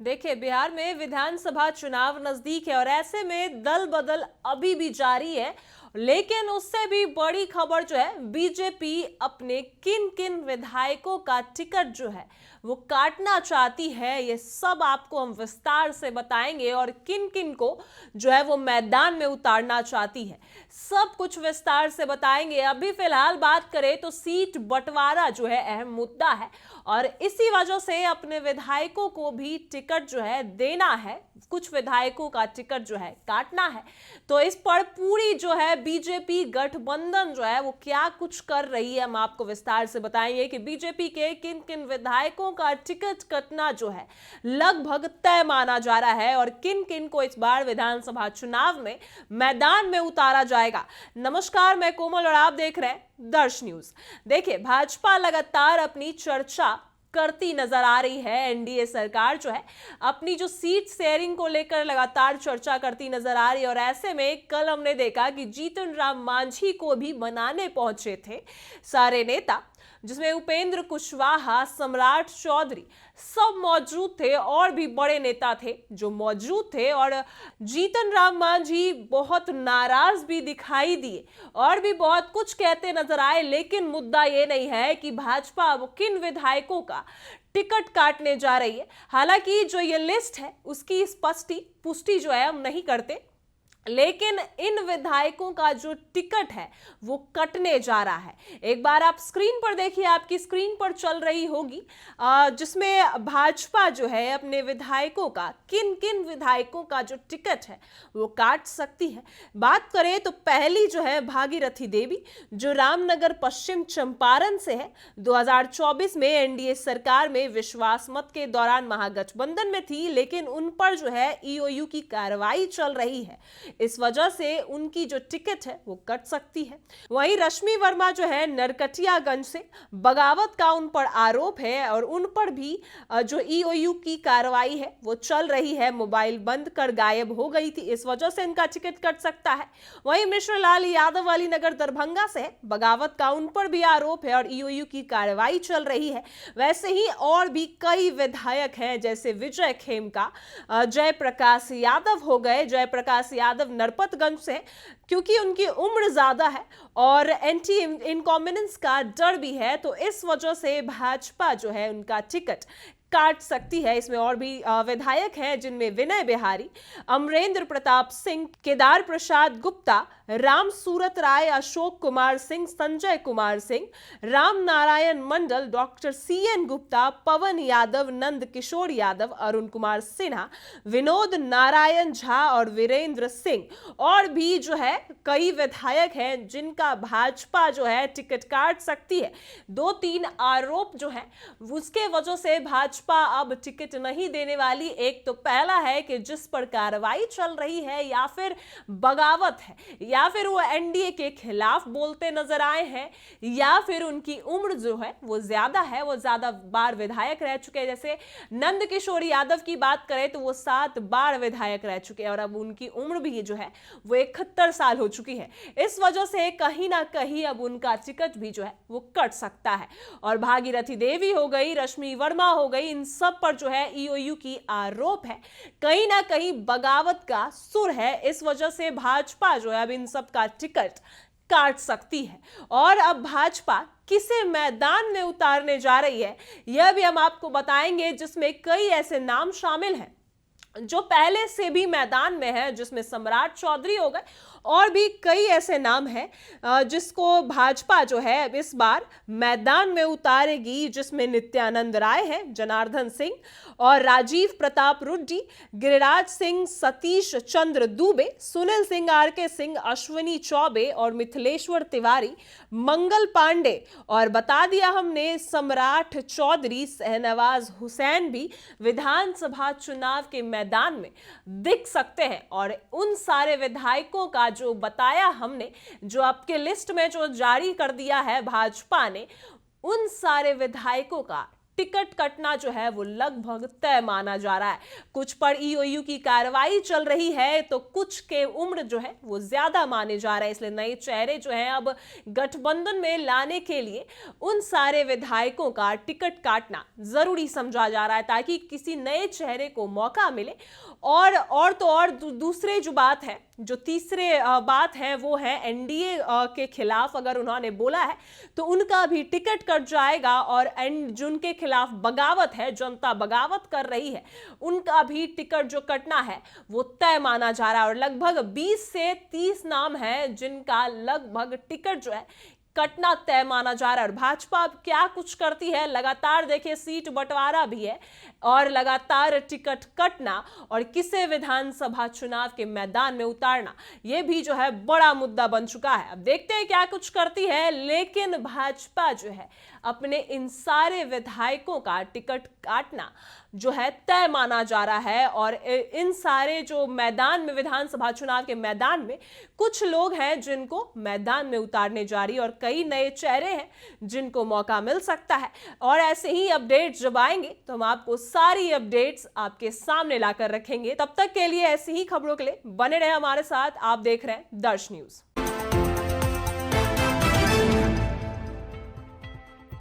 देखिए, बिहार में विधानसभा चुनाव नजदीक है और ऐसे में दल बदल अभी भी जारी है। लेकिन उससे भी बड़ी खबर जो है, बीजेपी अपने किन किन विधायकों का टिकट जो है वो काटना चाहती है, ये सब आपको हम विस्तार से बताएंगे। और किन किन को जो है वो मैदान में उतारना चाहती है, सब कुछ विस्तार से बताएंगे। अभी फिलहाल बात करें तो सीट बंटवारा जो है अहम मुद्दा है और इसी वजह से अपने विधायकों को भी टिकट जो है देना है, कुछ विधायकों का टिकट जो है काटना है। तो इस पर पूरी जो है बीजेपी गठबंधन जो है वो क्या कुछ कर रही है, हम आपको विस्तार से बताएंगे कि बीजेपी के किन किन विधायकों का टिकट कटना जो है लगभग तय माना जा रहा है और किन किन को इस बार विधानसभा चुनाव में मैदान में उतारा जाएगा। नमस्कार, मैं कोमल और आप देख रहे हैं दर्श न्यूज। देखिए, भाजपा लगातार अपनी चर्चा करती नजर आ रही है। एनडीए सरकार जो है अपनी जो सीट शेयरिंग को लेकर लगातार चर्चा करती नजर आ रही है और ऐसे में कल हमने देखा कि जीतन राम मांझी को भी मनाने पहुंचे थे सारे नेता, जिसमें उपेंद्र कुशवाहा, सम्राट चौधरी सब मौजूद थे और भी बड़े नेता थे जो मौजूद थे। और जीतन राम मांझी बहुत नाराज भी दिखाई दिए और भी बहुत कुछ कहते नजर आए। लेकिन मुद्दा ये नहीं है कि भाजपा अब किन विधायकों का टिकट काटने जा रही है। हालांकि जो ये लिस्ट है उसकी पुष्टि जो है हम नहीं करते, लेकिन इन विधायकों का जो टिकट है वो कटने जा रहा है। एक बार आप स्क्रीन पर देखिए, आपकी स्क्रीन पर चल रही होगी, जिसमें भाजपा जो है अपने विधायकों का, किन किन विधायकों का जो टिकट है वो काट सकती है। बात करें तो पहली जो है भागीरथी देवी, जो रामनगर पश्चिम चंपारण से है, 2024 में एनडीए सरकार में विश्वास मत के दौरान महागठबंधन में थी, लेकिन उन पर जो है ईओयू की कार्रवाई चल रही है, इस वजह से उनकी जो टिकट है वो कट सकती है। वहीं रश्मि वर्मा जो है नरकटियागंज से, बगावत का उन पर आरोप है और उन पर भी जो ईओयू की कार्रवाई है वो चल रही है, मोबाइल बंद कर गायब हो गई थी, इस वजह से इनका टिकट कट सकता है। वहीं मिश्र लाल यादव वाली नगर दरभंगा से है, बगावत का उन पर भी आरोप है और ईओयू की कार्रवाई चल रही है। वैसे ही और भी कई विधायक हैं, जैसे विजय खेमका, जयप्रकाश यादव हो गए। जयप्रकाश यादव नरपतगंज से, क्योंकि उनकी उम्र ज्यादा है और एंटी इनकॉम्बिनेंस का डर भी है, तो इस वजह से भाजपा जो है उनका टिकट काट सकती है। इसमें और भी विधायक हैं, जिनमें विनय बिहारी, अमरेंद्र प्रताप सिंह, केदार प्रसाद गुप्ता, राम सूरत राय, अशोक कुमार सिंह, संजय कुमार सिंह, राम नारायण मंडल, डॉक्टर सीएन गुप्ता, पवन यादव, नंद किशोर यादव, अरुण कुमार सिन्हा, विनोद नारायण झा और वीरेंद्र सिंह। और भी जो है कई विधायक हैं जिनका भाजपा जो है टिकट काट सकती है। 2-3 आरोप जो है उसके वजह से भाजपा अब टिकट नहीं देने वाली। एक तो पहला है कि जिस पर कार्रवाई चल रही है, या फिर बगावत है, या फिर वो एनडीए के खिलाफ बोलते नजर आए हैं, या फिर उनकी उम्र जो है वो ज्यादा है, वो ज्यादा बार विधायक रह चुके हैं। जैसे नंद किशोर यादव की बात करें तो वो 7 बार विधायक रह चुके हैं और अब उनकी उम्र भी जो है वो 71 साल हो चुकी है। इस वजह से कहीं ना कहीं अब उनका टिकट भी जो है वो कट सकता है। और भागीरथी देवी हो गई, रश्मि वर्मा हो गई, इन सब पर जो है ईओयू की आरोप है, कहीं ना कहीं बगावत का सुर है। इस वजह से भाजपा जो है अब इन सब का टिकट काट सकती है। और अब भाजपा किसे मैदान में उतारने जा रही है यह भी हम आपको बताएंगे, जिसमें कई ऐसे नाम शामिल हैं जो पहले से भी मैदान में है, जिसमें सम्राट चौधरी हो गए और भी कई ऐसे नाम हैं जिसको भाजपा जो है इस बार मैदान में उतारेगी, जिसमें नित्यानंद राय है, जनार्दन सिंह और राजीव प्रताप रुड्डी, गिरिराज सिंह, सतीश चंद्र दुबे, सुनील सिंह, आरके सिंह, अश्विनी चौबे और मिथिलेश्वर तिवारी, मंगल पांडे। और बता दिया हमने सम्राट चौधरी, शहनवाज हुसैन भी विधानसभा चुनाव के मैदान में दिख सकते हैं। और उन सारे विधायकों का जो बताया हमने, जो आपके लिस्ट में जो जारी कर दिया है भाजपा ने, उन सारे विधायकों का टिकट कटना जो है वो लगभग तय माना जा रहा है। कुछ पर ईओयू की कार्रवाई चल रही है तो कुछ के उम्र जो है वो ज्यादा माने जा रहे हैं, इसलिए नए चेहरे जो हैं अब गठबंधन में लाने के लिए उन सारे विधायकों का टिकट काटना जरूरी समझा जा रहा है ताकि किसी नए चेहरे को मौका मिले। और तो और दूसरे जो बात है, जो तीसरे बात है वो है एनडीए के खिलाफ अगर उन्होंने बोला है तो उनका भी टिकट कट जाएगा और जिनके खिलाफ बगावत है, जनता बगावत कर रही है, उनका भी टिकट जो कटना है वो तय माना जा रहा है। और लगभग 20 से 30 नाम है जिनका लगभग टिकट जो है कटना तय माना जा रहा है। और भाजपा अब क्या कुछ करती है, लगातार देखिए सीट बंटवारा भी है और लगातार टिकट कटना और किसे विधानसभा चुनाव के मैदान में उतारना, यह भी जो है बड़ा मुद्दा बन चुका है। अब देखते हैं क्या कुछ करती है, लेकिन भाजपा जो है अपने इन सारे विधायकों का टिकट काटना जो है तय माना जा रहा है। और इन सारे जो मैदान में, विधानसभा चुनाव के मैदान में कुछ लोग हैं जिनको मैदान में उतारने जा रही है और कई नए चेहरे हैं जिनको मौका मिल सकता है। और ऐसे ही अपडेट्स जब आएंगे तो हम आपको सारी अपडेट्स आपके सामने लाकर रखेंगे। तब तक के लिए ऐसी ही खबरों के लिए बने रहे हमारे साथ। आप देख रहे हैं दर्श न्यूज।